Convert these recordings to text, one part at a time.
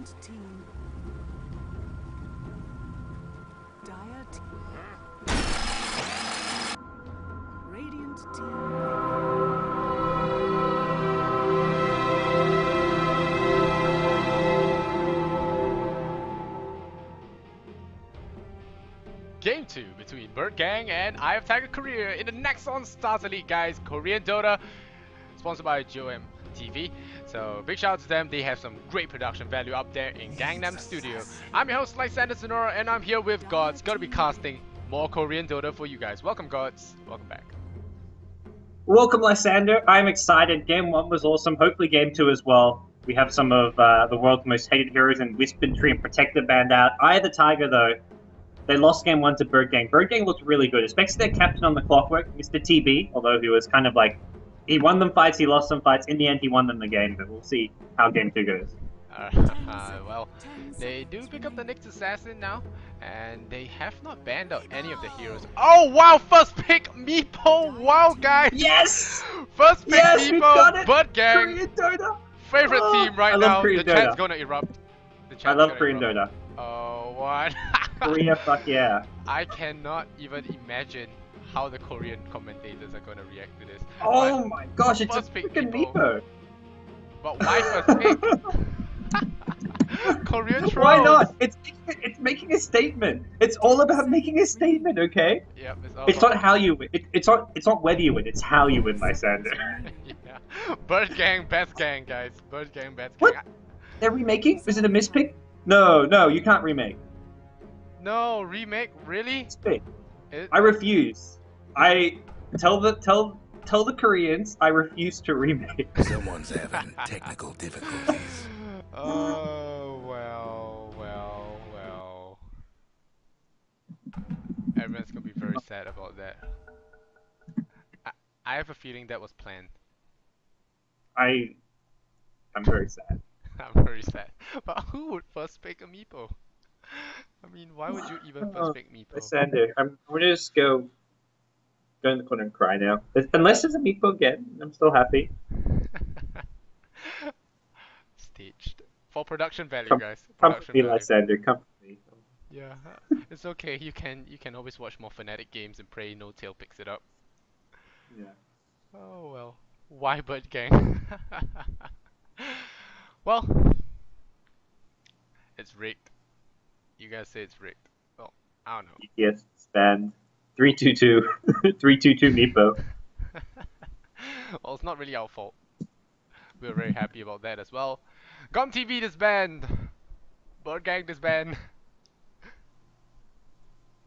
Radiant team. Dire team. Radiant team. Game 2 between Bird Gang and I Have Tiger Korea in the Nexon Stars Elite, guys. Korean Dota, sponsored by GOM TV. So big shout out to them. They have some great production value up there in Gangnam Studio. I'm your host, Lysander Sonora, and I'm here with Gods. Gonna be casting more Korean Dota for you guys. Welcome, Gods. Welcome back. Welcome, Lysander. I'm excited. Game 1 was awesome. Hopefully Game 2 as well. We have some of the world's most hated heroes in Whispered Tree and Protector banned out. I the Tiger, though. They lost Game 1 to Bird Gang. Bird Gang looked really good, especially their captain on the clockwork, Mr. TB, although he was kind of like... He won them fights, he lost some fights. In the end, he won them the game, but we'll see how Game 2 goes. Well, they do pick up the next assassin now, and they have not banned out any of the heroes. Oh wow, first pick Meepo! Wow, guys! Yes! First pick Yes, we got Meepo, it! Bird Gang! Korean Dota! Favorite team right now. Korean The chat's Dota. gonna erupt. I love Korean Dota. Oh, what? Korea, fuck yeah. I cannot even imagine how the Korean commentators are gonna react to this. Oh But my gosh, it's a first pick freaking Meepo. Meepo! But why first pick? Korean trolls. Why not? It's making a statement. It's all about making a statement, okay? Yep, It's not how you win. It's not whether you win. It's how you win, Lysander. Yeah. Bird Gang, best gang, guys. Bird Gang, best What? gang. They're remaking? Is it a mispick? No, you can't remake. No, remake? Really? Mispick. It... I refuse. I tell the Koreans I refuse to remake. Someone's having technical difficulties. Oh, well. Everyone's gonna be very sad about that. I have a feeling that was planned. I'm very sad. I'm very sad. But who would first pick a Meepo? I mean, why would you even first pick Meepo? Lysander, I'm gonna just go in the corner and cry now. Unless there's a Meepo again, I'm still happy. Staged. For production value, Come, guys. come Production for me, value. Lysander. Come for me. Yeah, it's okay. You can always watch more Fnatic games and pray No Tail picks it up. Yeah. Oh well. Why Bird Gang? Well, it's rigged. You guys say it's rigged. Well, I don't know. Yes, stand 322 322 Meepo. Well, it's not really our fault. We're very happy about that as well. GOM TV disband. Bird Gang disband.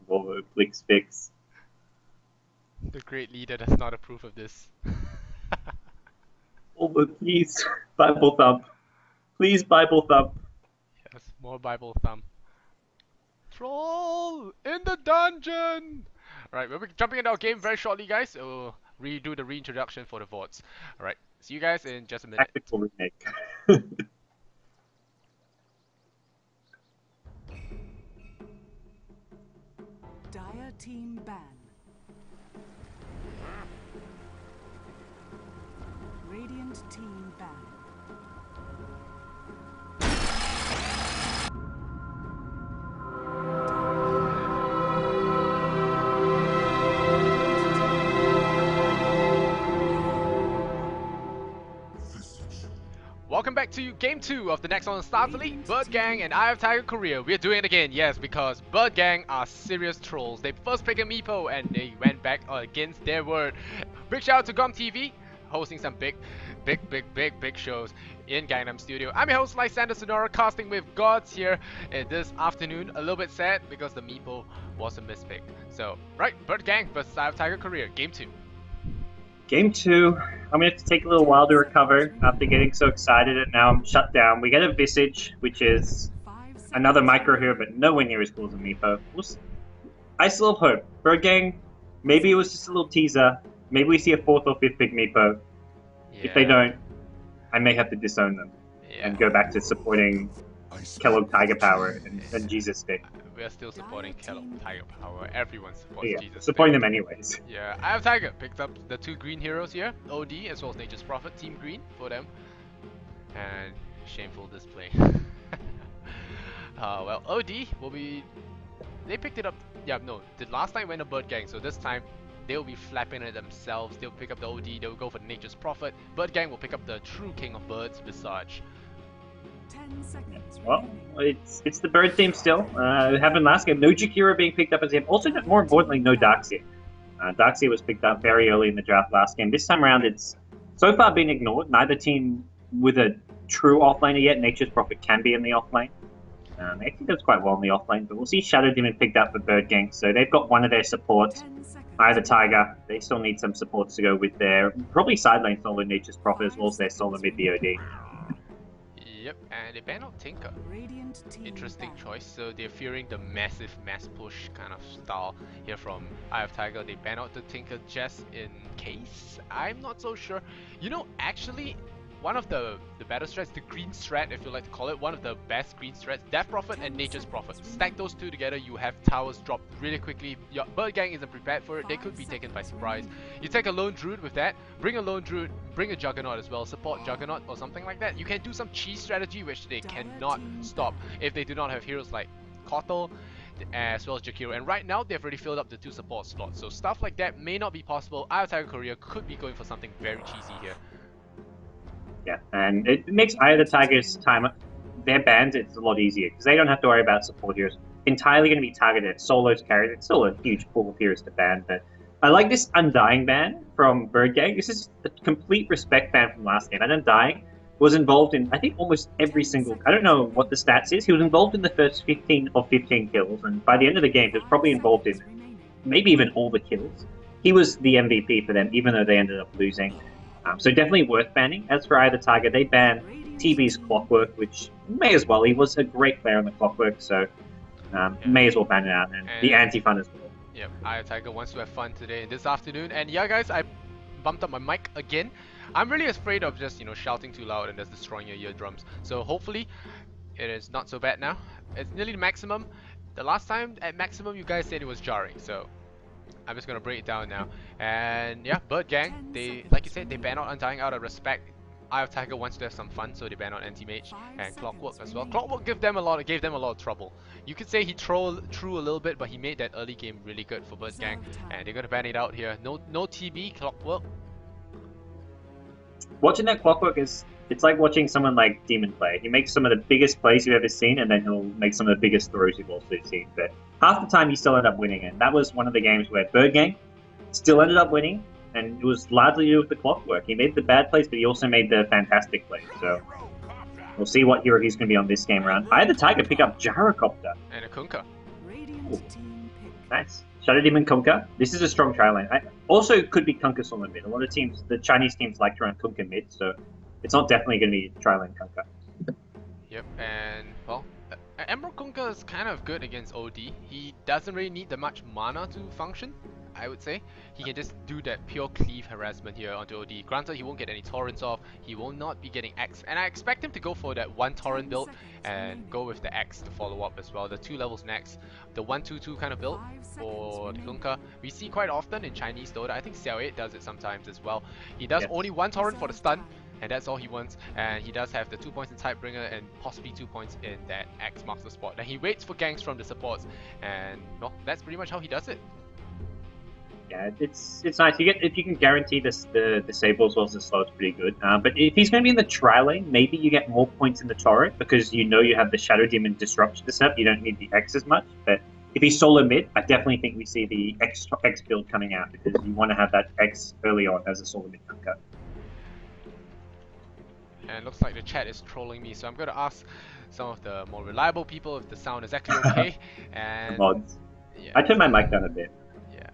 Volvo Flix Fix. The great leader does not approve of this. Volvo, please. Bible thump. Please, Bible thump. Yes, more Bible thumb. Troll in the dungeon. Alright, we'll be jumping into our game very shortly, guys. So we'll redo the reintroduction for the VODs. Alright, see you guys in just a minute. Tactical remake. Dire team ban. Radiant team ban. Welcome back to Game 2 of the Nexon Stars Elite, Bird Gang and I Have Tiger Korea. We're doing it again, yes, because Bird Gang are serious trolls. They first picked a Meepo and they went back against their word. Big shout out to GOM TV, hosting some big shows in Gangnam Studio. I'm your host, Lysander Sonora, casting with Gods here this afternoon. A little bit sad because the Meepo was a mispick. So, right, Bird Gang versus I Have Tiger Korea, Game 2. Game 2, I'm gonna have to take a little while to recover after getting so excited and now I'm shut down. We get a Visage, which is another micro hero, but nowhere near as cool as a Meepo. I still have hope. Bird Gang, maybe it was just a little teaser. Maybe we see a 4th or 5th big Meepo. Yeah. If they don't, I may have to disown them and go back to supporting Kellogg Tiger Power and Jesus Stick. We are still supporting Kellogg Tiger Power. Everyone supports Yeah, Jesus supporting Stick. them anyways. Yeah, I Have Tiger picked up the 2 green heroes here, OD as well as Nature's Prophet, Team Green for them. And shameful display. Well, OD will be... They picked it up... Yeah, no. The last time went a Bird Gang, so this time they'll be flapping it themselves. They'll pick up the OD, they'll go for Nature's Prophet. Bird Gang will pick up the true King of Birds, Visage. 10 seconds Well, remaining. it's the bird team still. It happened last game. No Jakira being picked up as him. Also, more importantly, no Darkseer. Darkseer was picked up very early in the draft last game. This time around, it's so far been ignored. Neither team with a true offlaner yet. Nature's Prophet can be in the offlane. Actually does quite well in the offlane, but we'll see Shadow Demon picked up for Bird Gang. So they've got one of their supports. 10 seconds. Either Tiger. They still need some supports to go with their probably side lane solo Nature's Prophet as well as their solo mid BOD. Yep, and they ban out Tinker. Radiant team Interesting ban. choice. So they're fearing the massive mass push kind of style here from Eye of Tiger. They ban out the Tinker just in case. I'm not so sure. You know, actually, one of the better strats, the green strat, if you like to call it, one of the best green strats, Death Prophet and Nature's Prophet. Stack those two together, you have towers drop really quickly. Your Bird Gang isn't prepared for it, they could be taken by surprise. You take a Lone Druid with that, bring a Lone Druid, bring a Juggernaut as well, support Juggernaut or something like that. You can do some cheese strategy which they cannot stop if they do not have heroes like Kotal as well as Jakiro. And right now they've already filled up the 2 support slots, so stuff like that may not be possible. Eye of Tiger Korea could be going for something very cheesy here. Yeah, and it makes either Tiger's time, their bans, it's a lot easier because they don't have to worry about support heroes. Entirely going to be targeted at solos carries. It's still a huge pool of heroes to ban, but I like this Undying ban from Bird Gang. This is a complete respect ban from last game. And Undying was involved in, I think, almost every single... I don't know what the stats is. He was involved in the first 15 of 15 kills, and by the end of the game, he was probably involved in maybe even all the kills. He was the MVP for them, even though they ended up losing. So definitely worth banning. As for either Tiger, they banned TB's Clockwork, which may as well. He was a great player on the Clockwork, so may as well ban it out. And the anti-fun as well. Yep, Eye of Tiger wants to have fun today, this afternoon. And yeah, guys, I bumped up my mic again. I'm really afraid of just, you know, shouting too loud and just destroying your eardrums. So hopefully, it is not so bad now. It's nearly the maximum. The last time at maximum, you guys said it was jarring, so I'm just gonna break it down now. And yeah, Bird Gang, they, like you said, they ban out Undying out of respect. Eye of Tiger wants to have some fun, so they ban out Anti-Mage and Clockwork as well. Clockwork gave them a lot of trouble. You could say he threw a little bit, but he made that early game really good for Bird Gang. And they're gonna ban it out here. No TB, Clockwork. Watching that Clockwork is, it's like watching someone like Demon play. He makes some of the biggest plays you've ever seen, and then he'll make some of the biggest throws you've also seen. But half the time, you still end up winning it. That was one of the games where Bird Gang still ended up winning, and it was largely due with the Clockwork. He made the bad plays, but he also made the fantastic plays. So we'll see what hero he's going to be on this game round. I had the Tiger pick up Gyrocopter. And a Kunkka. Radiant team pick. Nice. Shadow Demon Kunkka. This is a strong tri lane. Also could be Kunkka solo mid. A lot of teams, the Chinese teams like to run Kunkka mid, so it's not definitely going to be tri lane Kunkka. Yep, and well, Emerald Kunkka is kind of good against OD. He doesn't really need that much mana to function, I would say. He can just do that pure cleave harassment here onto OD. Granted, he won't get any torrents off, he will not be getting X, and I expect him to go for that 1 torrent build and go with the X to follow up as well. The 2 levels next, the 1-2-2 kind of build for the Kunkka. We see quite often in Chinese Dota. I think Xiao8 does it sometimes as well. He does only 1 torrent for the stun, and that's all he wants, and he does have the 2 points in Tidebringer and possibly 2 points in that X marks the spot. And he waits for ganks from the supports, and well, that's pretty much how he does it. Yeah, it's nice. If you can guarantee the disable as well as the slow, it's pretty good. But if he's going to be in the tri lane, maybe you get more points in the turret because you know you have the Shadow Demon disruption to set up. You don't need the X as much. But if he's solo mid, I definitely think we see the X build coming out because you want to have that X early on as a solo mid Kunkka. And it looks like the chat is trolling me, so I'm going to ask some of the more reliable people if the sound is actually okay. And Mods. yeah, I turned my mic down a bit. yeah.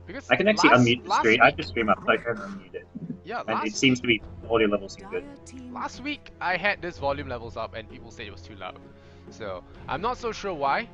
Because I can actually unmute the stream. I just stream up, so I can unmute it. Yeah, And it seems to be audio levels seem good. last week I had this volume levels up and people said it was too loud. So I'm not so sure why.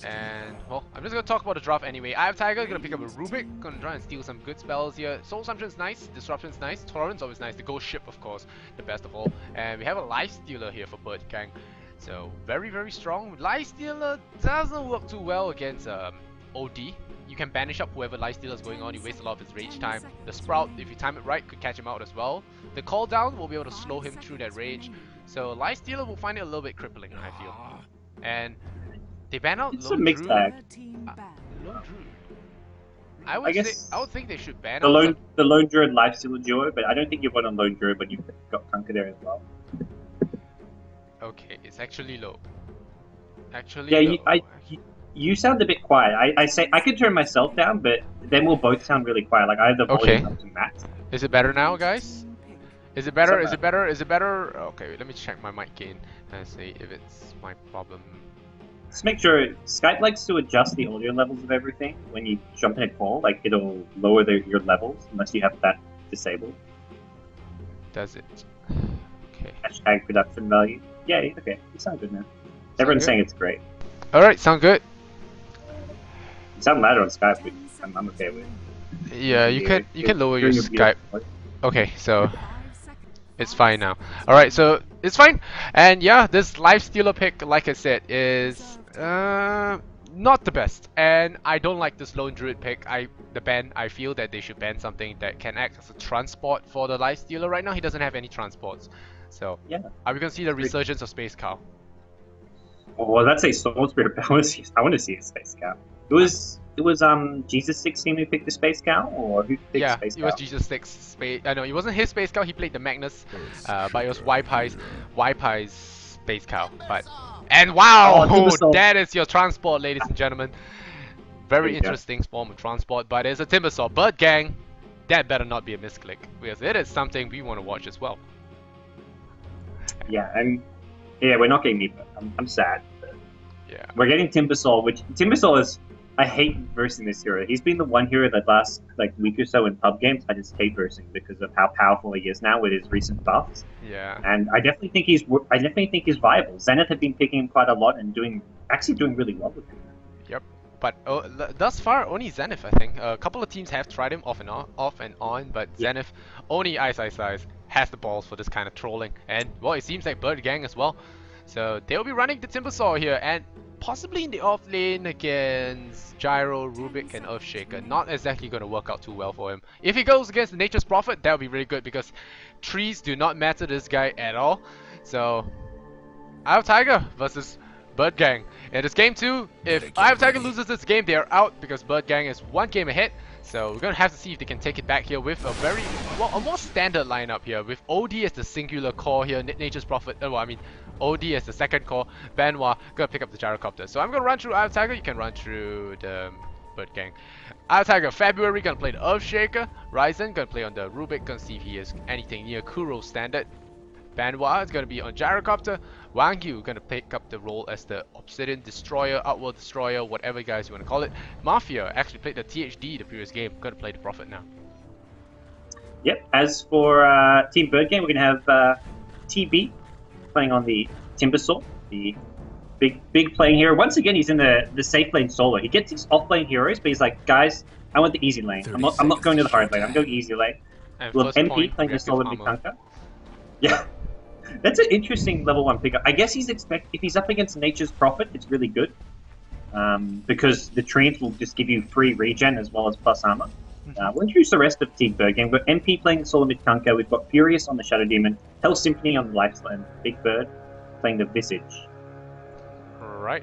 And well, I'm just gonna talk about the draft anyway. I have Tiger, gonna pick up a Rubik, gonna try and steal some good spells here. Soul Assumption's nice, Disruption's nice, Torrent's always nice, the Ghost Ship of course, the best of all. And we have a Life Stealer here for Bird Gang. So very, very strong. Life Stealer doesn't work too well against OD. You can banish up whoever Life Stealer is going on, you waste a lot of his rage time. The Sprout, if you time it right, could catch him out as well. The call down will be able to slow him through that rage. So Lifestealer will find it a little bit crippling, I feel. And they ban out It's a Lone mixed Druid. bag. Red team banned. Lone Druid. I guess I would think they should ban the out the lone druid lifestealer duo, but I don't think you've won on lone druid when you've got Conquer there as well. Okay, it's actually low. Actually Yeah, low. you sound a bit quiet. I say I could turn myself down, but then we'll both sound really quiet. Like I have the volume Okay. up to max. Is it better now, guys? Team pick. Is it better? Somewhat. Is it better? Is it better? Okay, let me check my mic gain and see if it's my problem. Just make sure Skype likes to adjust the audio levels of everything when you jump in a call. Like it'll lower your levels unless you have that disabled. Does it? Okay. Hashtag production value. Yay. Okay, you sound good now. Everyone's good? saying it's great. Alright, sound good. You sound louder on Skype, which I'm okay with. Yeah, you can lower your Doing Skype. beautiful. Okay, so 5 seconds. it's fine now. Alright, so it's fine. And yeah, this Lifestealer pick, like I said, is not the best. And I don't like this Lone Druid pick. I feel that they should ban something that can act as a transport for the Lifestealer. Right now he doesn't have any transports. So Yeah. are we gonna see the resurgence of Space Cow? Oh, well, that's a Soul Spirit. I want to see a Space Cow. It was Jesus 16 who picked the Space Cow, or who picked Yeah, Space it Cow? was Jesus 6 Space. No, it wasn't his Space Cow. He played the Magnus, but it was Waipai's Space Cow. And wow, Oh, Timbersaw. that is your transport, ladies and gentlemen. There Very you go. interesting form of transport, but it's a Timbersaw. Bird Gang, that better not be a misclick, because it is something we want to watch as well. Yeah, and yeah, we're not getting Meepo. I'm sad. Yeah. We're getting Timbersaw, which Timbersaw is. I hate versing this hero. He's been the one hero that last week or so in pub games I just hate versing because of how powerful he is now with his recent buffs. Yeah. And I definitely think he's viable. Zenith have been picking him quite a lot and doing really well with him. But thus far, only Zenith, I think. A couple of teams have tried him off and on, but Yeah. Zenith, only Ice has the balls for this kind of trolling. And, well, it seems like Bird Gang as well. So, they'll be running the Timbersaw here, and possibly in the off lane against Gyro, Rubik, and Earthshaker. Not exactly going to work out too well for him. If he goes against Nature's Prophet, that would be really good, because trees do not matter to this guy at all. So, Eye of Tiger versus Bird Gang. In this game 2, if Eye of Tiger loses this game, they are out because Bird Gang is one game ahead. So we're gonna have to see if they can take it back here with a more standard lineup here, with OD as the singular core here, Nature's Prophet. OD as the second core. Benoit gonna pick up the gyrocopter. So I'm gonna run through Eye of Tiger. You can run through the Bird Gang. Eye of Tiger, February gonna play the Earthshaker. Ryzen gonna play on the Rubik. Gonna see if he is anything near Kuro standard. Benoit is going to be on Gyrocopter. Wang Yu going to pick up the role as the Obsidian Destroyer, Outworld Destroyer, whatever guys you want to call it. Mafia actually played the THD the previous game. Going to play the Prophet now. Yep. As for Team Bird Game, we're going to have TB playing on the Timbersaw, the big playing hero. Once again, he's in the safe lane solo. He gets his off lane heroes, but he's like, guys, I want the easy lane. I'm not going to the hard lane. I'm going easy lane. And We'll have first MP point, playing the reactive solo armor. Mikanka. Yeah. That's an interesting level 1 pickup. I guess if he's up against Nature's Prophet, it's really good. Because the treants will just give you free regen as well as plus armor. We'll introduce the rest of Team Bird Game. We've got MP playing the Solomid Kunka, we've got Furious on the Shadow Demon, Hell Symphony on the Lifeslam, Big Bird playing the Visage. Right.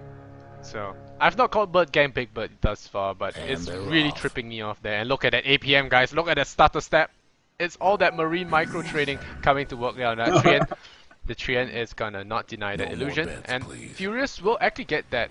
So I've not called Bird Gang Big Bird thus far, but And it's they're really off. tripping me off there. And look at that APM, guys. Look at that starter step. It's all that marine micro trading coming to work now. That Trian, the Trian is gonna not deny that No more illusion, bets, and please. Furious will actually get that.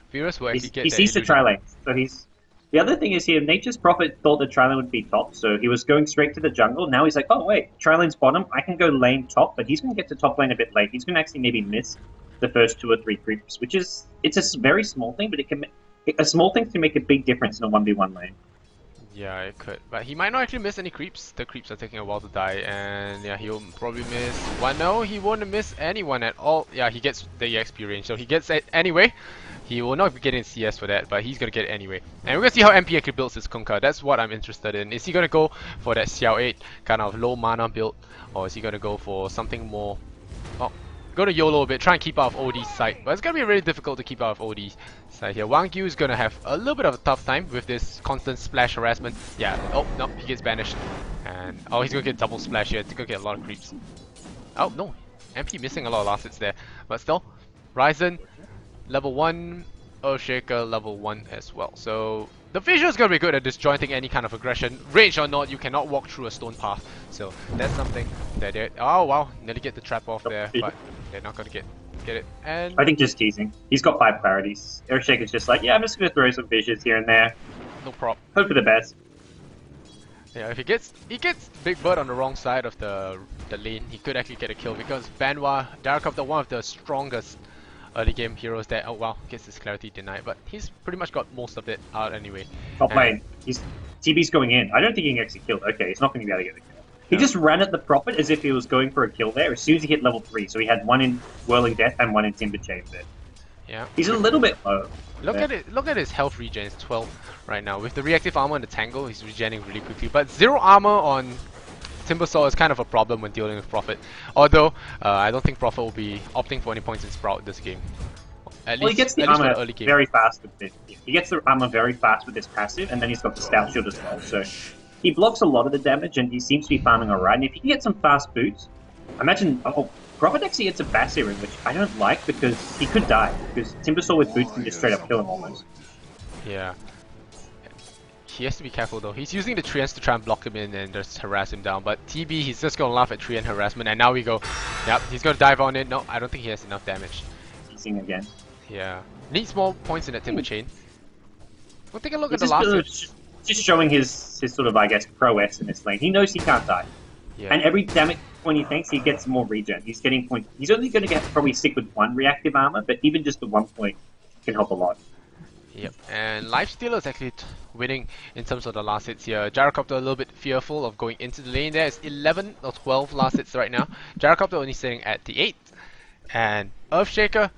Furious will actually get He that sees the illusion. tri-lane, so he's... The other thing is here, Nature's Prophet thought the tri-lane would be top, so he was going straight to the jungle. Now he's like, oh wait, tri-lane's bottom, I can go lane top, but he's going to get to top lane a bit late. He's going to actually maybe miss the first 2 or 3 creeps, which is... It's a very small thing, but a small thing can make a big difference in a 1v1 lane. Yeah, it could, but he might not actually miss any creeps. The creeps are taking a while to die, and yeah, he'll probably miss one. No, he won't miss anyone at all. Yeah, he gets the EXP range, so he gets it anyway. He will not be getting CS for that, but he's gonna get it anyway. And we're gonna see how MP actually builds his Kunkka. That's what I'm interested in. Is he gonna go for that Xiao 8 kind of low mana build, or is he gonna go for something more? Oh, Go to YOLO a bit, try and keep out of OD's sight. But it's going to be really difficult to keep out of OD's sight here. Wang Yu is going to have a little bit of a tough time with this constant splash harassment. Yeah, oh, no, he gets banished. And, oh, he's going to get double splash here. He's going to get a lot of creeps. Oh, no. MP missing a lot of last hits there. But still, Ryzen, level 1, Earthshaker, level 1 as well. So, the visual is going to be good at disjointing any kind of aggression. Range or not, you cannot walk through a stone path. So, that's something that they... Oh, wow. Nearly get the trap off there. But they're not going to get it. And I think just teasing. He's got 5 clarities. Earthshaker's just like, yeah, I'm just going to throw some visions here and there. no prop. Hope for the best. Yeah, if he gets Big Bird on the wrong side of the lane, he could actually get a kill because Banwa, Darkopter, one of the strongest early game heroes that, oh wow, gets his clarity denied, but he's pretty much got most of it out anyway. Top lane. TB's going in. I don't think he can actually kill. Okay, he's not going to be able to get the kill. He just ran at the prophet as if he was going for a kill there as soon as he hit level 3. So he had one in Whirling Death and one in Timber Chamber. Yeah. He's a little bit low. Look at it. Look at his health regen. It's 12 right now. With the reactive armor and the tangle, he's regenerating really quickly. But 0 armor on Timbersaw is kind of a problem when dealing with Prophet. Although I don't think Prophet will be opting for any points in Sprout this game. At least, he gets the armor very fast with this. He gets the armor very fast with his passive, and then he's got the Stout Shield as well. So he blocks a lot of the damage, and he seems to be farming alright. And if he can get some fast boots, imagine. Oh, Prophet actually gets a Bass Earring, which I don't like because he could die. Because Timbersaw with boots can just straight up kill him almost. Yeah. He has to be careful though. He's using the treants to try and block him in and just harass him down. But TB, he's just gonna laugh at treant harassment, and now we go. Yep, he's gonna dive on it. No, I don't think he has enough damage. Teasing again. Yeah. Needs more points in that Timber Chain. We'll take a look at the last hit. Just showing his sort of, I guess, prowess in this lane. He knows he can't die. Yeah. And every damage point he thinks, he gets more regen. He's getting points. He's only going to get probably stick with 1 reactive armor, but even just the 1 point can help a lot. Yep, and Lifestealer is actually winning in terms of the last hits here. Gyrocopter a little bit fearful of going into the lane there. It's 11 or 12 last hits right now. Gyrocopter only sitting at the 8th. And Earthshaker,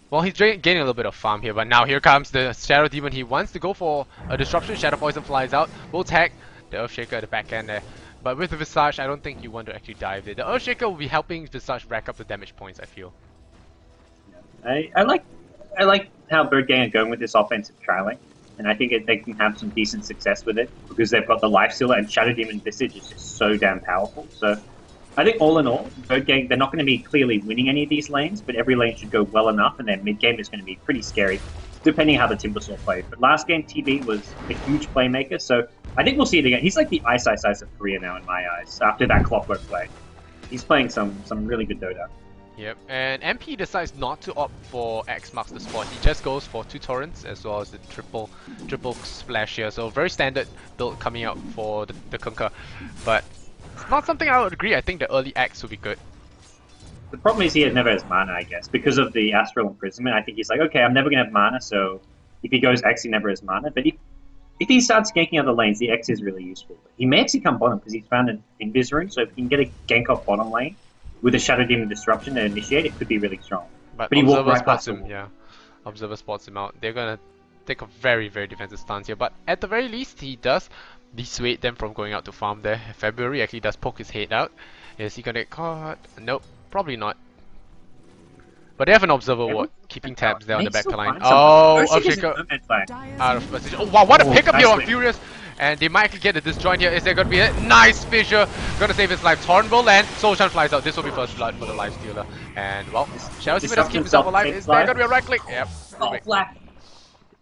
well, he's gaining a little bit of farm here, but now here comes the Shadow Demon. He wants to go for a disruption. Shadow Poison flies out. We'll tag the Earthshaker at the back end there. But with the Visage, I don't think you want to actually dive there. The Earthshaker will be helping Visage rack up the damage points, I feel. I like how Bird Gang are going with this offensive trialing, and I think they can have some decent success with it because they've got the Lifestealer, and Shadow Demon Visage is just so damn powerful. So I think all in all, Bird Gang, they're not going to be clearly winning any of these lanes, but every lane should go well enough, and their mid game is going to be pretty scary, depending how the Timbersaw plays. But last game, TB was a huge playmaker, so I think we'll see it again. He's like the Ice of Korea now in my eyes, after that Clockwork play. He's playing some really good Dota. Yep, and MP decides not to opt for X marks the spot. He just goes for 2 torrents as well as the triple splash here. So very standard build coming out for the Kunkka. But it's not something I would agree. I think the early X would be good. The problem is he never has mana, I guess. Because of the Astral Imprisonment, I think he's like, okay, I'm never going to have mana, so if he goes X, he never has mana. But if he starts ganking other lanes, the X is really useful. He may actually come bottom because he's found an Invis Rune, so if he can get a gank off bottom lane with a Shadow Demon Disruption to initiate, it could be really strong. But he walked Observer right spots past him, yeah. Observer spots him out. They're gonna take a very, very defensive stance here, but at the very least, he does dissuade them from going out to farm there. February actually does poke his head out. Is he gonna get caught? Nope, probably not. But they have an Observer ward, keeping tabs there on the back line. Oh, Earthshaker out of position. Oh wow, what a pickup here on Furious! And they might actually get a disjoint here. Is there gonna be a nice fissure? Gonna save his life. Torrent will land. Soulshine flies out. This will be first blood for the Lifestealer. And well, Shadow Demon does keep himself alive. Is there gonna be a right click? Yep. Oh, Flak.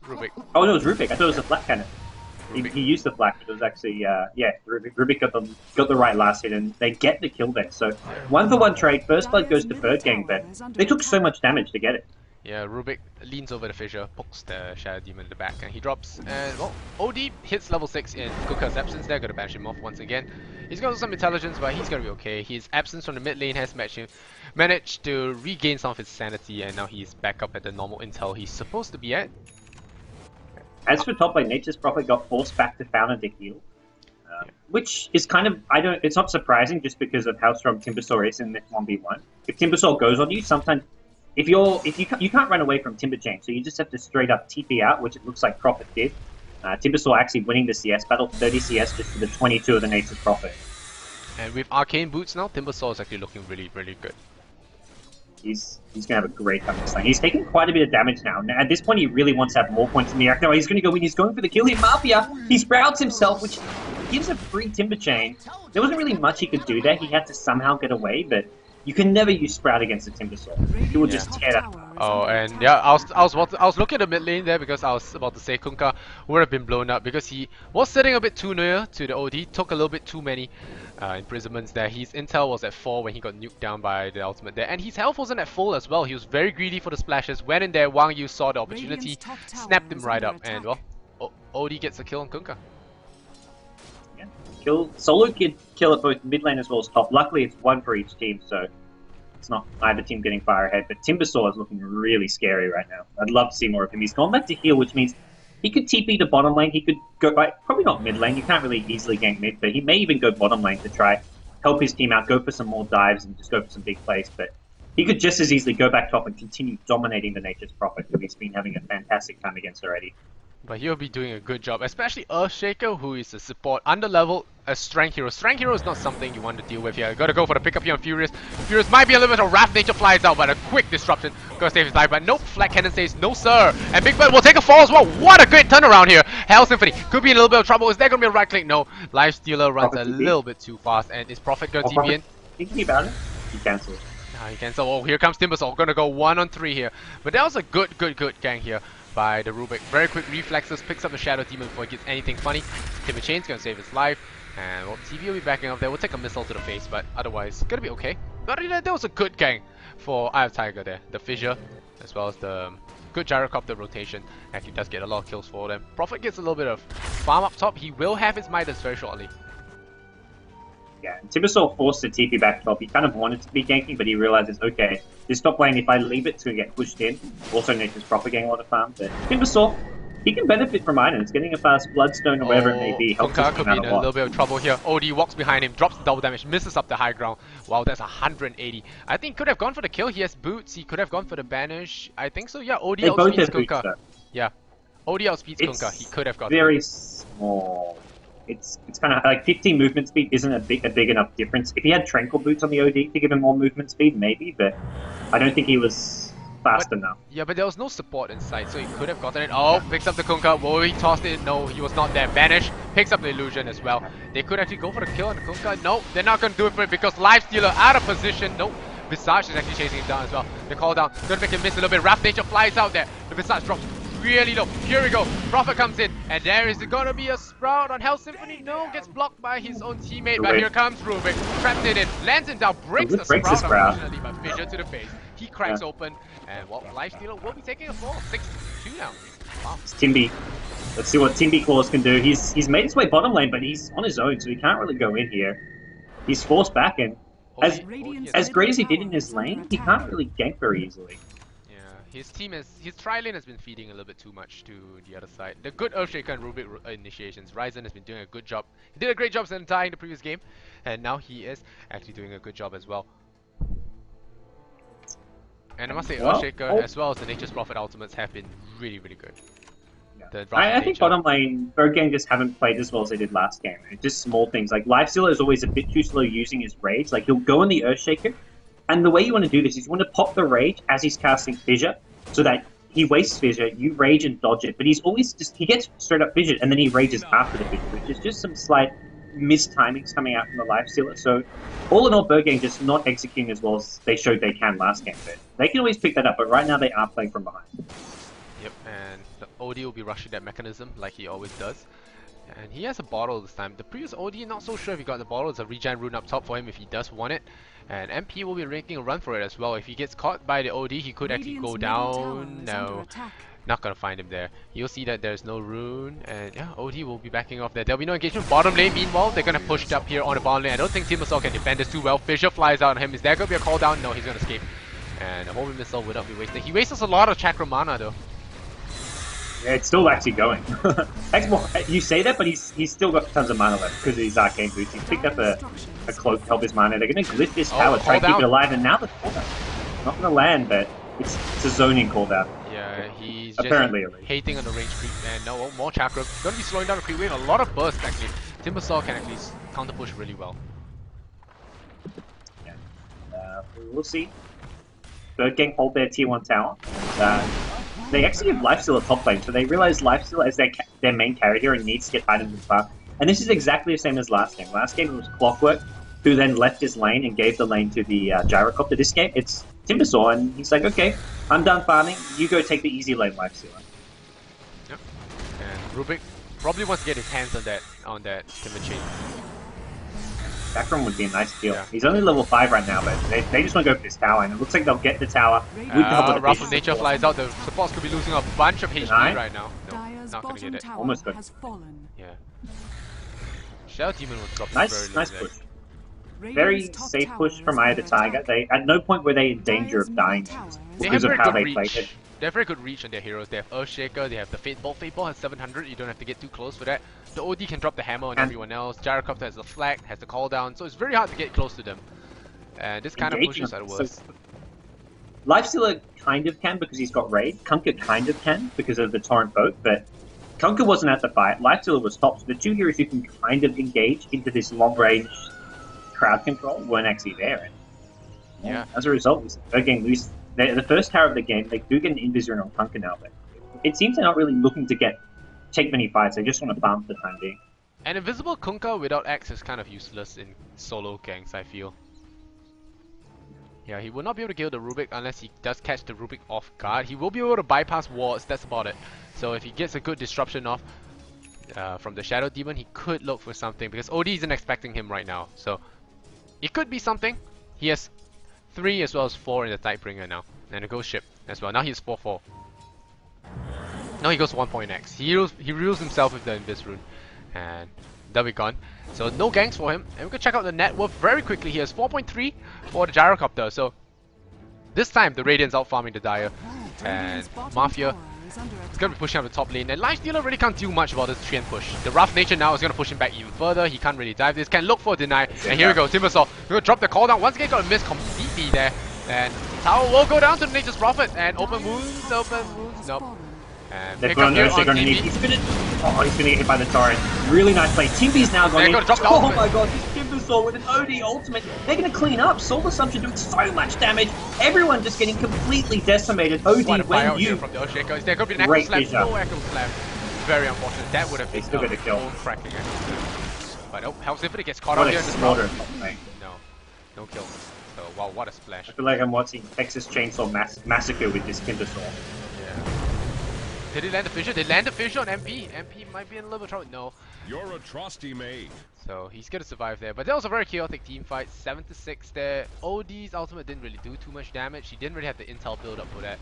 Rubik. Oh no, it was Rubik. I thought it was a Flak cannon. He used the Flak, but it was actually yeah, Rubik got the right last hit, and they get the kill there. So 1-for-1 trade. First blood goes to Bird Gang, but they took so much damage to get it. Yeah, Rubik leans over the fissure, pokes the Shadow Demon in the back, and he drops. And well, OD hits level 6 in Kunkka's absence. They're gonna banish him off once again. He's got some intelligence, but he's gonna be okay. His absence from the mid lane has managed to regain some of his sanity, and now he's back up at the normal intel he's supposed to be at. As for top lane, Nature's Prophet got forced back to Fountain to heal, which is kind of it's not surprising just because of how strong Timbersaw is in this 1v1. If Timbersaw goes on you, sometimes you can't run away from Timber Chain, so you just have to straight up TP out, which it looks like Prophet did. Timbersaw actually winning the CS battle, 30 CS just for the 22 of the Nature's Prophet. And with Arcane Boots now, Timbersaw is actually looking really, really good. He's gonna have a great time this lane. He's taking quite a bit of damage now. Now at this point, he really wants to have more points in the reactor. He's gonna go in. He's going for the kill here. Mafia. He sprouts himself, which gives a free Timber Chain. There wasn't really much he could do there. He had to somehow get away, but you can never use Sprout against a Timber Saw. He will just tear that. Oh, and yeah, I was looking at the mid lane there because I was about to say Kunkka would have been blown up because he was sitting a bit too near to the OD, took a little bit too many imprisonments there. His intel was at 4 when he got nuked down by the ultimate there, and his health wasn't at full as well. He was very greedy for the splashes, went in there, Wang Yu saw the opportunity, snapped him right up, and well, OD gets a kill on Kunkka. Solo could kill at both mid lane as well as top. Luckily, it's one for each team, so it's not either team getting far ahead. But Timbersaw is looking really scary right now. I'd love to see more of him. He's gone back to heal, which means he could TP to bottom lane. He could go by, probably not mid lane. You can't really easily gank mid, but he may even go bottom lane to try help his team out, go for some more dives and just go for some big plays. But he could just as easily go back top and continue dominating the Nature's Prophet, who he's been having a fantastic time against already. But he'll be doing a good job, especially Earthshaker, who is a support under level, a strength hero. Strength hero is not something you want to deal with here. You gotta go for the pickup here on Furious. Furious might be a little bit of Wrath Nature flies out, but a quick disruption. Gonna save his life, but nope, Flat Cannon says no sir. And Big Bird will take a fall as well. What a great turnaround here. Hell Symphony could be in a little bit of trouble. Is there gonna be a right click? No. Lifestealer runs a little bit too fast, and is Prophet gonna TP in? Thinking about it, he cancels. He cancels. Oh, here comes Timbersaw. Gonna go 1-on-3 here. But that was a good gang here by the Rubik. Very quick reflexes, picks up the Shadow Demon before he gets anything funny. Timber Chain's gonna save his life. And well, TV will be backing up there. We'll take a missile to the face, but otherwise, gonna be okay. But that was a good gang for Eye of Tiger there. The Fissure, as well as the good Gyrocopter rotation. Actually does get a lot of kills for them. Prophet gets a little bit of farm up top. He will have his Midas very shortly. Yeah, Timbersaw forced to TP back top. He kind of wanted to be ganking, but he realizes, okay, this top lane, if I leave it to get pushed in, also Nature's Prophet getting a lot of farm. But Timbersaw, he can benefit from items. Getting a fast Bloodstone or whatever it may be helps Kunkka could be in a little bit of trouble here. OD walks behind him, drops the double damage, misses up the high ground. Wow, that's 180. I think he could have gone for the kill. He has boots. He could have gone for the banish. I think so. Yeah, OD outspeeds Kunkka. Yeah, OD outspeeds Kunkka. He could have got very small. It's kind of like 15 movement speed isn't a big enough difference. If he had Tranquil Boots on the OD to give him more movement speed, maybe, but I don't think he was fast enough. Yeah, but there was no support inside, so he could have gotten it. Oh, picks up the Kunkka. Whoa, he tossed it. No, he was not there. Banish picks up the illusion as well. They could actually go for the kill on the Kunkka. No, they're not going to do it for it because Lifestealer out of position. Nope. Visage is actually chasing him down as well. The call down, gonna make him miss a little bit. Wrath Nature flies out there. The Visage drops really low. Here we go. Prophet comes in, and there is gonna be a Sprout on Hell Symphony. No, gets blocked by his own teammate, but here comes Rubik. Traps it in, lands him down, breaks the Sprout, unfortunately, but Fissure to the face. He cracks open, and well, Lifestealer will be taking a fall. 6-2 now. Wow. It's Timby. Let's see what Timby Claws can do. He's made his way bottom lane, but he's on his own, so he can't really go in here. He's forced back, and as great as he did in his lane, he can't really gank very easily. His team his tri-lane has been feeding a little bit too much to the other side. The good Earthshaker and Rubik initiations. Ryzen has been doing a good job. He did a great job Sentai in the previous game, and now he is actually doing a good job as well. And I must say, Earthshaker as well as the Nature's Prophet ultimates have been really, really good. Yeah. I think bottom lane, Bird Gang just haven't played as well as they did last game. It's just small things. Like Lifestealer is always a bit too slow using his rage. Like he'll go in the Earthshaker, and the way you want to do this is you want to pop the rage as he's casting Fissure, so that he wastes Fissure, you rage and dodge it. But he's always he gets straight up Fissure, and then he rages after the Fissure, which is just some slight mistimings coming out from the Lifestealer. So all in all, Bird Gang just not executing as well as they showed they can last game. But they can always pick that up, but right now they are playing from behind. Yep, and the OD will be rushing that mechanism like he always does. And he has a bottle this time. The previous OD, not so sure if he got the bottle. It's a regen rune up top for him if he does want it. And MP will be making a run for it as well. If he gets caught by the OD, he could actually go down. No, not gonna find him there. You'll see that there's no rune. And yeah, OD will be backing off there. There'll be no engagement. Bottom lane, meanwhile, they're gonna push it up here on the bottom lane. I don't think Timbersaw can defend this too well. Fissure flies out on him. Is there gonna be a call down? No, he's gonna escape. And the homing missile would not be wasted. He wastes a lot of chakra mana though. Yeah, it's still actually going. You say that, but he's still got tons of mana left because of his arcane boots. He's picked up a cloak to help his mana. They're going to glyph this tower, try to keep it alive, and now the cooldown. Not going to land, but it's a zoning cooldown. Yeah, he's apparently just hating on the range creep, and no more chakra. Going to be slowing down the creep wave. A lot of bursts actually. Timbersaw can at least counter push really well. Yeah. We'll see. Bird Gang hold their tier 1 tower. They actually have Lifesteal top lane, so they realize Lifesteal as their main carry here and needs to get items and far. And this is exactly the same as last game. Last game it was Clockwork, who then left his lane and gave the lane to the Gyrocopter. This game, it's Timbersaw, and he's like, okay, I'm done farming, you go take the easy lane Lifestealer. Yep. And Rubik probably wants to get his hands on that Timber Chain. Backroom would be a nice kill. Yeah. He's only level 5 right now, but they just want to go for this tower, and it looks like they'll get the tower with the help of the Wrath of Vision Nature support. flies out. The supports could be losing a bunch of HP Deny? right now. No, Dire's not gonna bottom get it. tower Almost good. has fallen. Yeah. Shadow Demon was dropping Nice very low there. push. Very Radiant's top safe tower push is from Eye of the under Tiger. attack. They at no point were they in danger Dire's of dying middle tower They because have of very how good they played it. reach. They have very good reach on their heroes. They have Earthshaker, they have the Fateball. Fateball has 700, you don't have to get too close for that. The OD can drop the hammer on And- everyone else. Gyrocopter has the flag, has the call down, so it's very hard to get close to them. And this kind of Engaging pushes at them. worst. Lifestealer kind of can because he's got raid. Kunkka kind of can because of the Torrent boat, but Kunkka wasn't at the fight. Lifestealer was top. So the two heroes who can kind of engage into this long range crowd control weren't actually there. And Yeah. as a result, they're getting loose. The first tower of the game, they do get an Invis on Kunkka now, but it seems they're not really looking to take many fights. They just want to farm for the time being. An invisible Kunkka without X is kind of useless in solo gangs, I feel. Yeah, he will not be able to kill the Rubik unless he does catch the Rubik off guard. He will be able to bypass wards, that's about it. So if he gets a good disruption off from the Shadow Demon, he could look for something because OD isn't expecting him right now. So it could be something. He has 3 as well as 4 in the Tidebringer now. And a Ghost Ship as well. Now he's 4-4. Now he goes 1 point X. He reels himself with the Invis rune. And they'll be gone. So no ganks for him. And we can check out the net worth very quickly. He has 4.3 for the Gyrocopter. So this time the Radiant's out farming the Dire. And Radiant's bottom Mafia tower is under is going to be pushing up the top lane. And Lifestealer really can't do much about this Treant push. The Rough Nature now is going to push him back even further. He can't really dive this. Can look for a deny. And here we go. Timbersaw going to drop the call down. Once again got a miss completely there. And tower will go down to the Nature's Prophet. And open wounds, nope. And They've pick got up an here Ursa on underneath. TP. He's gonna get hit by the torrent. Really nice play. Timby's now gone They're in. gonna drop the Oh ultimate. my god, this Timbersaw with an OD ultimate. They're gonna clean up. Solar Subs are doing so much damage. Everyone just getting completely decimated. OD Quite a when buyout here you from the Earthshaker. Is there going to be an Echo Great Slam? vision. No Echo Slam. Very unfortunate. That would have They been still get a kill. cracking Echo Slam. But oh, Hell's Infinite gets caught what out a here in the slaughter. spot. No kill. So wow, what a splash. I feel like I'm watching Texas Chainsaw Massacre with this Timbersaw. Yeah. Did he land the fissure? They land the fissure on MP. MP might be in a little bit of trouble. No. Your atrocity made. So he's gonna survive there. But that was a very chaotic team fight. 7-6 there. OD's ultimate didn't really do too much damage. He didn't really have the intel build up for that.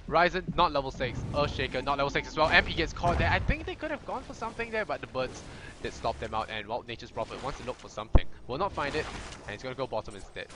Ryzen, not level 6. Earthshaker, not level 6 as well. MP gets caught there. I think they could have gone for something there, but the birds did stop them out. And well, Nature's Prophet wants to look for something. Will not find it, and he's gonna go bottom instead.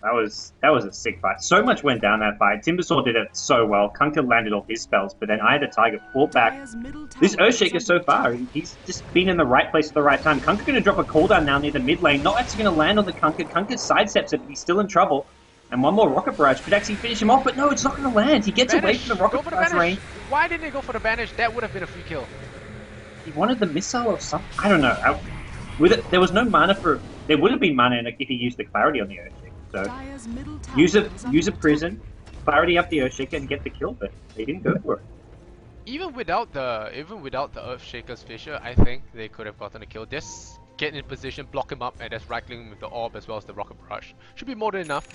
That was a sick fight. So much went down that fight. Timbersaw did it so well. Kunkka landed all his spells, but then Eye of the Tiger fought back. Dire's middle tower This is Earthshaker under so far, attack. he's just been in the right place at the right time. Kunkka gonna drop a cooldown now near the mid lane. Not actually gonna land on the Kunkka. Kunkka sidesteps it, but he's still in trouble. And one more Rocket Barrage could actually finish him off, but no, it's not gonna land. He gets away Banish! from the Go Rocket for the Barrage banish! range. Why didn't they go for the banish? That would have been a free kill. He wanted the missile or something. I don't know. With it, there was no mana for. There would have been mana if he used the clarity on the Earthshaker. So Dire's middle tower use is under a prison, clarity up the Earthshaker and get the kill, but they didn't go for it. Even without the Earthshaker's fissure, I think they could have gotten a kill. Just get in position, block him up, and just right-click him with the orb as well as the rocket barrage. Should be more than enough.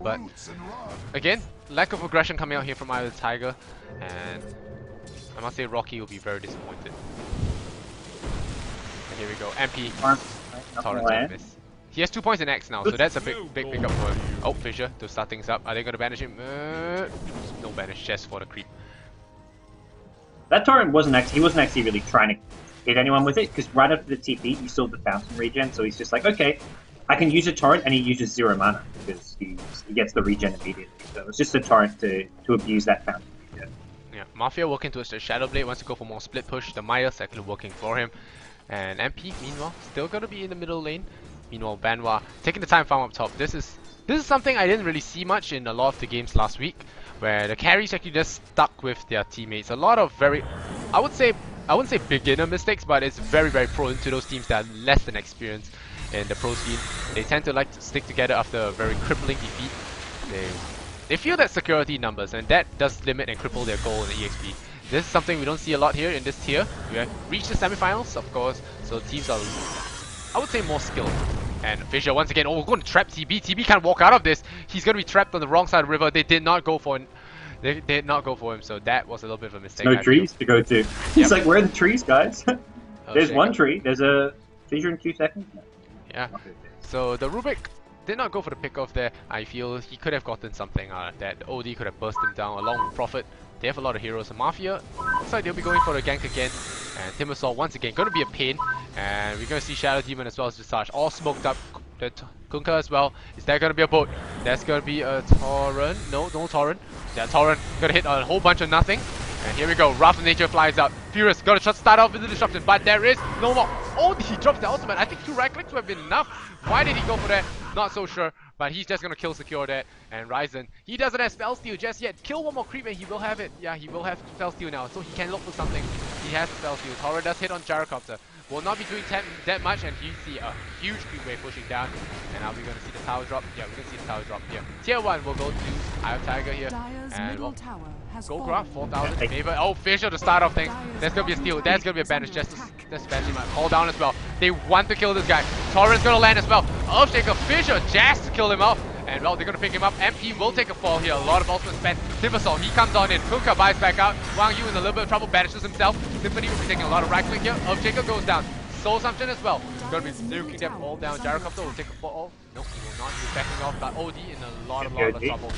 But again, lack of aggression coming out here from Eye of the Tiger, and I must say Rocky will be very disappointed. And here we go, MP. Torrent's gonna miss. He has 2 points in X now, so that's a big pickup for him. Oh, fissure to start things up. Are they gonna banish him? No banish, just for the creep. That torrent wasn't actually really trying to hit anyone with it, because right after the TP, you saw the fountain regen, so he's just like, okay, I can use a torrent, and he uses 0 mana, because he gets the regen immediately. So it was just a torrent to abuse that fountain regen. Yeah, Mafia working towards the Shadow Blade, wants to go for more split push. The Maya's actually working for him. And MP, meanwhile, still gonna be in the middle lane. Meanwhile, Banwa taking the time farm up top. This is something I didn't really see much in a lot of the games last week, where the carries actually just stuck with their teammates. A lot of very, I wouldn't say beginner mistakes, but it's very prone to those teams that are less than experienced in the pro scene. They tend to like to stick together after a very crippling defeat. They feel that security numbers, and that does limit and cripple their goal in the EXP. This is something we don't see a lot here in this tier. We have reached the semifinals, of course, so teams are, I would say, more skilled. And Fisher once again, oh, we're going to trap TB. TB can't walk out of this. He's going to be trapped on the wrong side of the river. They did not go for him. They did not go for him, so that was a little bit of a mistake. No trees to go to. He's like, where are the trees, guys? There's one tree. There's a Fisher in 2 seconds. Yeah. So the Rubik did not go for the pickoff there. I feel he could have gotten something out of that. The OD could have burst him down along with Prophet. They have a lot of heroes. And Mafia, looks like they'll be going for the gank again. And Timbersaw once again going to be a pain. And we're going to see Shadow Demon as well as Visage all smoked up. The Kunkka as well. Is that going to be a boat? That's going to be a Torrent. No Torrent. That Torrent going to hit a whole bunch of nothing. And here we go. Wrath of Nature flies out. Furious going to start off with the disruption. But there is no more. Oh, he drops the ultimate. I think 2 right clicks would have been enough. Why did he go for that? Not so sure. But he's just going to kill secure that. And Ryzen, he doesn't have spell steal just yet. Kill one more creep and he will have it. Yeah, he will have spell steal now. So he can look for something. He has spell steal. Torrent does hit on Gyrocopter. Will not be doing that much, and you see a huge creep wave pushing down. And are we going to see the tower drop? Yeah, we're going to see the tower drop here. Tier 1 will go to Eye Tiger here. And we'll go grab 4,000 in favor. Oh, Fisher to start off things. That's going to be a steal. That's going to be a banish. Just banish him. Call down as well. They want to kill this guy. Torrent's going to land as well. Earthshaker, Fisher, Jazz to kill him off. And well, they're going to pick him up. MP will take a fall here. A lot of ultimate spent. Timbersaw, he comes on in. Kunkka buys back out. Wang Yu in a little bit of trouble, banishes himself. Symphony will be taking a lot of right click here. Earthshaker goes down. Soul Assumption as well. Going to be nuking them all down. Gyrocopter will take a fall. Nope, he will not. He's backing off. But OD in a lot of trouble.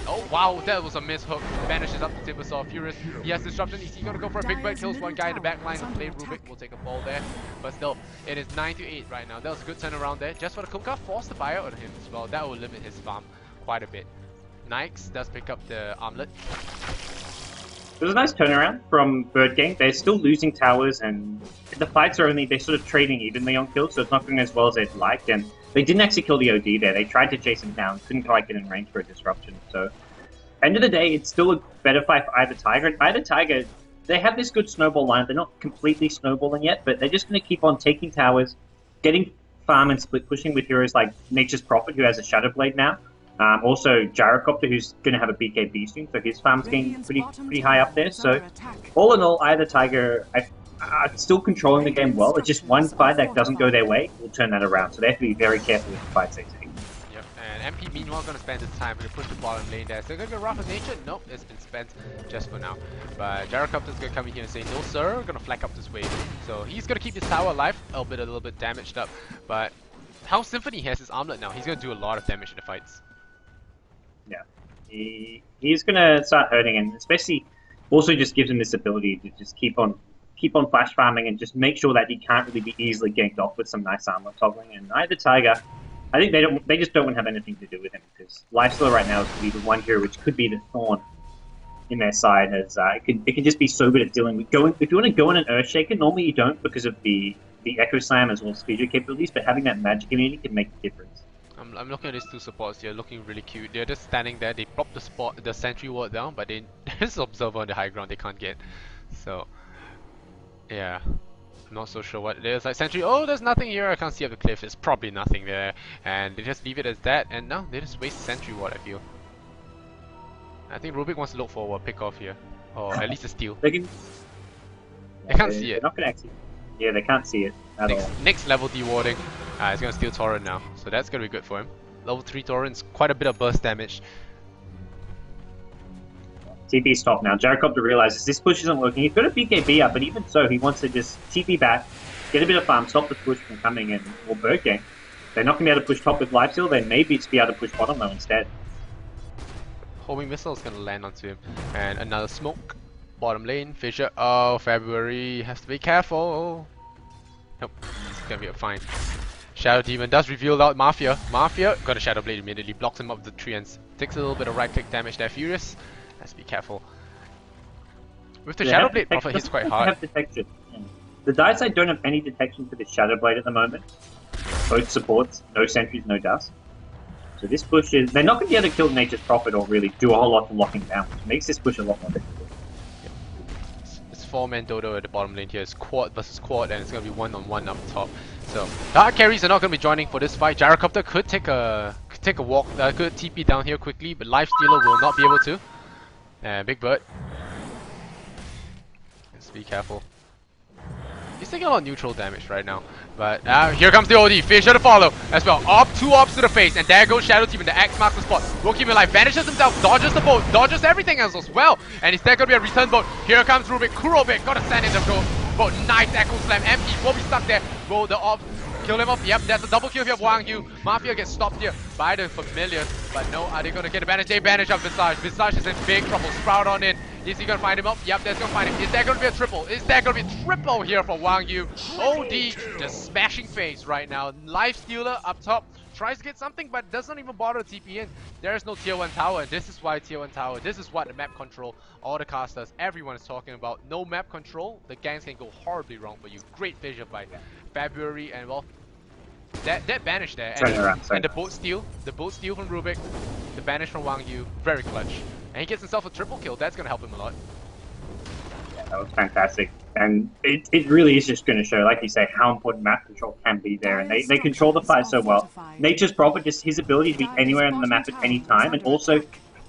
Oh wow, that was a miss hook. Banishes up to Timbersaw. Furious. He has disruption. Is he going to go for a big bite? Kills one guy in the back line. Play Rubik will take a fall there. But still, it is 9-8 right now. That was a good turnaround there. Just for the Kunkka, forced the buyout on him as well. That will limit his farm quite a bit. Nikes does pick up the armlet. It was a nice turnaround from Bird Gang. They're still losing towers, and the fights are they're sort of trading evenly on kills, so it's not going as well as they'd liked. And they didn't actually kill the OD there. They tried to chase him down, couldn't quite get in range for a disruption. So, end of the day, it's still a better fight for either Tiger. And either Tiger, they have this good snowball line. They're not completely snowballing yet, but they're just going to keep on taking towers, getting farm and split pushing with heroes like Nature's Prophet, who has a Shadow Blade now. Also, Gyrocopter, who's going to have a BKB soon, so his farm's getting pretty high up there. So, all in all, either Tiger are still controlling the game well. It's just one fight that doesn't go their way will turn that around. So they have to be very careful with the fights they take. Yep, and MP meanwhile going to spend his time to push the bottom lane there. So they're going to go Wrath of Nature? Nope, it's been spent just for now. But Gyrocopter's going to come in here and say, no sir, we're going to flank up this wave. So he's going to keep his tower alive, a little bit damaged up. But how Symphony has his armlet now, he's going to do a lot of damage in the fights. Yeah, he's gonna start hurting, and especially also just gives him this ability to just keep on flash farming and just make sure that he can't really be easily ganked off with some nice armor toggling. And either Tiger, I think they just don't want to have anything to do with him, because Lifestealer right now is to be the one hero which could be the thorn in their side, as it can just be so good at dealing with going. If you want to go on an Earthshaker, normally you don't because of the Echo Slam as well as speed capabilities, but having that magic immunity can make a difference. I'm looking at these two supports here, looking really cute. They're just standing there. They prop the sentry ward down, but there's an observer on the high ground they can't get. So, yeah, I'm not so sure what it is. Like sentry, oh, there's nothing here. I can't see up the cliff. There's probably nothing there, and they just leave it as that. And no, they just waste sentry ward. I feel. I think Rubik wants to look for a pick off here, or at least a steal. They can't see it. They're not gonna actually. Yeah, they can't see it at all. Next level dewarding. He's going to steal Torrent now, so that's going to be good for him. Level 3 Torrent's quite a bit of burst damage. TP stop now. Gyrocopter realizes this push isn't working. He's got a BKB up, but even so, he wants to just TP back, get a bit of farm, stop the push from coming in. Or Bird Gang. They're not going to be able to push top with Lifesteal, they may be able to push bottom though instead. Homing Missile is going to land onto him. And another smoke. Bottom lane, Fisher. Oh, February has to be careful. Nope, it's going to be a fine. Shadow Demon does reveal out Mafia. Mafia got a Shadow Blade immediately, blocks him up with the tree and takes a little bit of right click damage there. Furious has to be careful. With the Shadow Blade, Prophet hits quite hard. Have detection. The Dire side don't have any detection for the Shadow Blade at the moment. Both supports, no sentries, no dust. So this push is... They're not going to be able to kill Nature's Prophet or really do a whole lot to lock him down, which makes this push a lot more difficult. It's 4-man Dodo at the bottom lane here. It's quad versus quad, and it's going to be 1-on-1 up top. So Dark carries are not going to be joining for this fight. Gyrocopter could take take a walk. Could TP down here quickly, but Life Stealer will not be able to. And Big Bird. Just be careful. He's taking a lot of neutral damage right now. But here comes the OD. Fisher to follow as well. Two ops to the face. And there goes Shadow Team in the X marks the spot. Will keep him alive. Vanishes himself. Dodges the boat. Dodges everything else as well. And is there going to be a return boat? Here comes Rubik. Kurobik. Got to stand in the boat. Nice Echo Slam. MP will be stuck there. Will the ops kill him off? Yep, that's a double kill here of Wang Yu. Mafia gets stopped here by the Familiars. But no, are they going to get advantage? They banish up Visage. Visage is in big trouble. Sprout on in. Is he going to find him up? Yep, that's going to find him. Is there going to be a triple? Is there going to be a triple here for Wang Yu? OD just smashing face right now. Life Stealer up top. Tries to get something, but doesn't even bother to TP in. There is no tier 1 tower, and this is why tier 1 tower. This is what the map control, all the casters, everyone is talking about. No map control, the gangs can go horribly wrong for you. Great vision by February, and well, that banish there, and the boat steal from Rubik, the banish from Wang Yu, very clutch. And he gets himself a triple kill. That's gonna help him a lot. Yeah, that was fantastic. And it really is just going to show, like you say, how important map control can be there. And they control the fight so well. Nature's Prophet, just his ability to be anywhere on the map at any time. And also,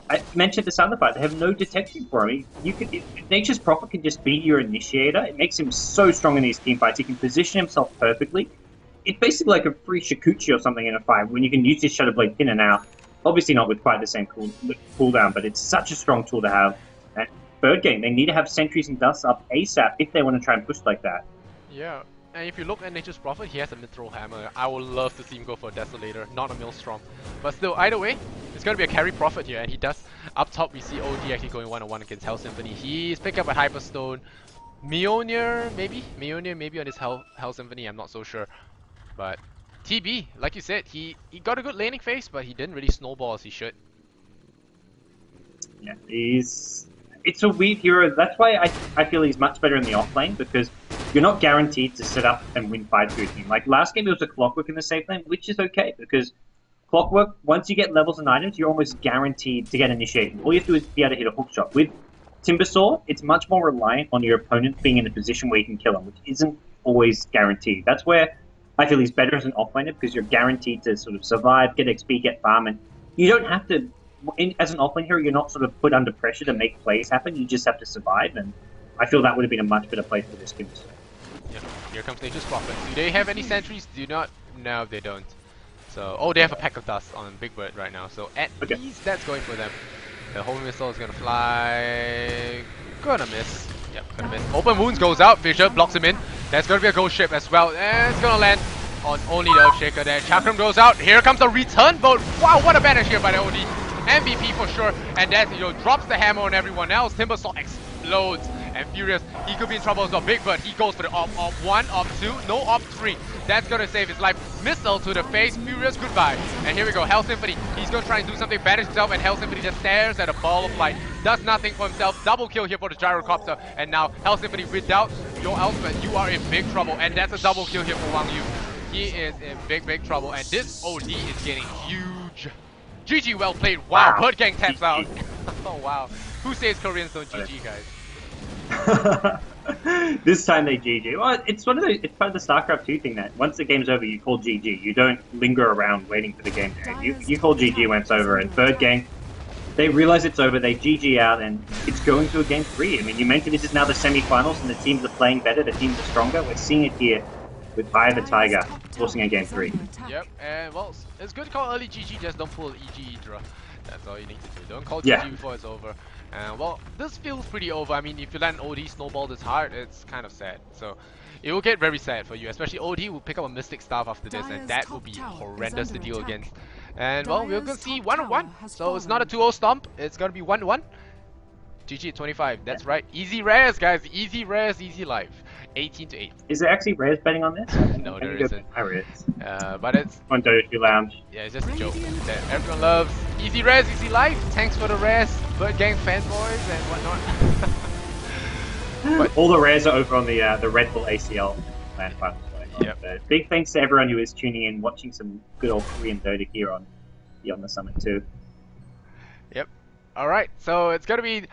I mentioned this other fight, they have no detection for him. Nature's Prophet can just be your initiator. It makes him so strong in these team fights. He can position himself perfectly. It's basically like a free Shikuchi or something in a fight when you can use this Shadow Blade in and out. Obviously not with quite the same cooldown, but it's such a strong tool to have. And Bird Gang, they need to have sentries and dust up ASAP if they want to try and push like that. Yeah, and if you look at Nature's Prophet, he has a mid-throw hammer. I would love to see him go for a Desolator, not a Maelstrom. But still, either way, it's going to be a carry Prophet here, and he does. Up top, we see OD actually going 1-on-1 against Hell Symphony. He's picking up a Hyperstone. Mjolnir, maybe? Mjolnir maybe on his Hell Symphony, I'm not so sure. But TB, like you said, he got a good laning phase, but he didn't really snowball as he should. Yeah, it's a weird hero. That's why I feel he's much better in the off lane, because you're not guaranteed to set up and win fights for your team. Like last game, it was a Clockwork in the safe lane, which is okay, because Clockwork, once you get levels and items, you're almost guaranteed to get initiation. All you have to do is be able to hit a hook shot. With Timbersaw, it's much more reliant on your opponent being in a position where you can kill him, which isn't always guaranteed. That's where I feel he's better as an offlaner, because you're guaranteed to sort of survive, get XP, get farm, and you don't have to. As an offlane hero, you're not sort of put under pressure to make plays happen. You just have to survive, and I feel that would have been a much better place for this game. Yeah, here comes Nature's Prophet. Do they have any sentries? Do not? No, they don't. So, oh, they have a Pack of Dust on Big Bird right now. So at least that's going for them. The Holy Missile is gonna fly. Gonna miss. Yep, gonna miss. Open Wounds goes out. Fisher blocks him in. That's gonna be a Ghost Ship as well. And it's gonna land on only the Earthshaker there. Chakram goes out. Here comes the return boat. Wow, what a banish here by the OD. MVP for sure, and that drops the hammer on everyone else. Timbersaw explodes, and Furious, he could be in trouble as well. Big Bird, he goes for the op 1, op 2, no op 3. That's gonna save his life. Missile to the face, Furious, goodbye. And here we go, Hell Symphony, he's gonna try and do something, banish himself, and Hell Symphony just stares at a ball of light. Does nothing for himself, double kill here for the Gyrocopter, and now Hell Symphony, without your ultimate, you are in big trouble, and that's a double kill here for Wang Yu. He is in big trouble, and this OD is getting huge. GG, well played. Wow, Bird Gang taps out. Oh wow. Who says Koreans don't GG, guys? This time they GG. Well, it's part of the StarCraft 2 thing that once the game's over, you call GG. You don't linger around waiting for the game to end. You call GG when it's over. And Bird Gang, they realize it's over, they GG out, and it's going to a game 3. I mean, you mentioned this is now the semi-finals, and the teams are playing better, the teams are stronger. We're seeing it here with Eye of the Tiger forcing a game 3. Yep, and well, it's good to call early GG, just don't pull EG Hydra. That's all you need to do. Don't call GG before it's over. And well, this feels pretty over. I mean, if you land OD snowball this hard, it's kind of sad. So it will get very sad for you, especially OD will pick up a Mystic Staff after this, and that will be horrendous to deal against. And well, we're gonna see 1-on-1. So it's not a 2-0 stomp, it's gonna be 1-1. GG at 25, that's right. Easy rares, guys. Easy rares, easy life. 18-8. Is there actually rares betting on this? No, there isn't. But it's on Dojo Lounge. Yeah, it's just a joke that everyone loves. Easy rares, easy life. Thanks for the rares, Bird Gang fanboys and whatnot. But all the rares are over on the Red Bull ACL land finals. Yep. So big thanks to everyone who is tuning in, watching some good old Korean Dota here on the Summit too. Yep. All right, so it's gonna be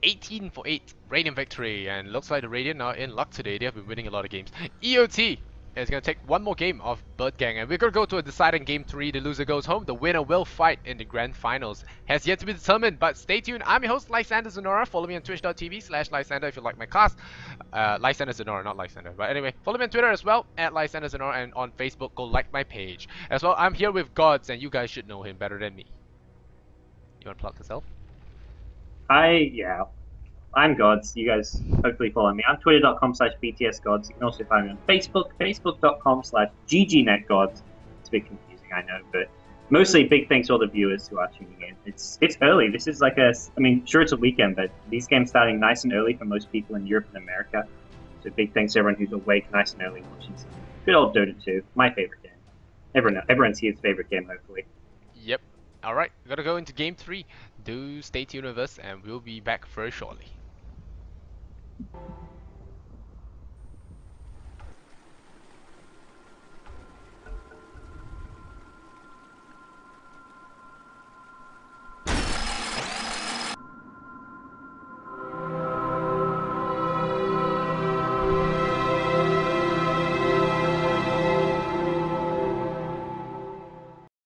18-8 Radiant victory, and looks like the Radiant are in luck today. They have been winning a lot of games. EoT It's gonna take one more game of Bird Gang, and we're gonna go to a deciding game 3. The loser goes home. The winner will fight in the grand finals. Has yet to be determined, but stay tuned. I'm your host, Lysander Zenora. Follow me on twitch.tv/Lysander if you like my cast. Lysander Zenora, not Lysander. But anyway, follow me on Twitter as well, at Lysander Zenora, and on Facebook, go like my page. As well, I'm here with Gods, and you guys should know him better than me. You wanna plug yourself? I'm Gods. You guys hopefully follow me. I'm twitter.com/btsgods. You can also find me on Facebook, facebook.com/ggNetGods. It's a bit confusing, I know, but mostly big thanks to all the viewers who are tuning in. It's early. This is sure it's a weekend, but these games starting nice and early for most people in Europe and America. So big thanks to everyone who's awake nice and early watching some good old Dota 2, my favorite game. Everyone's here's favorite game, hopefully. Yep. Alright, we're gonna go into game 3. Do stay tuned with us, and we'll be back very shortly.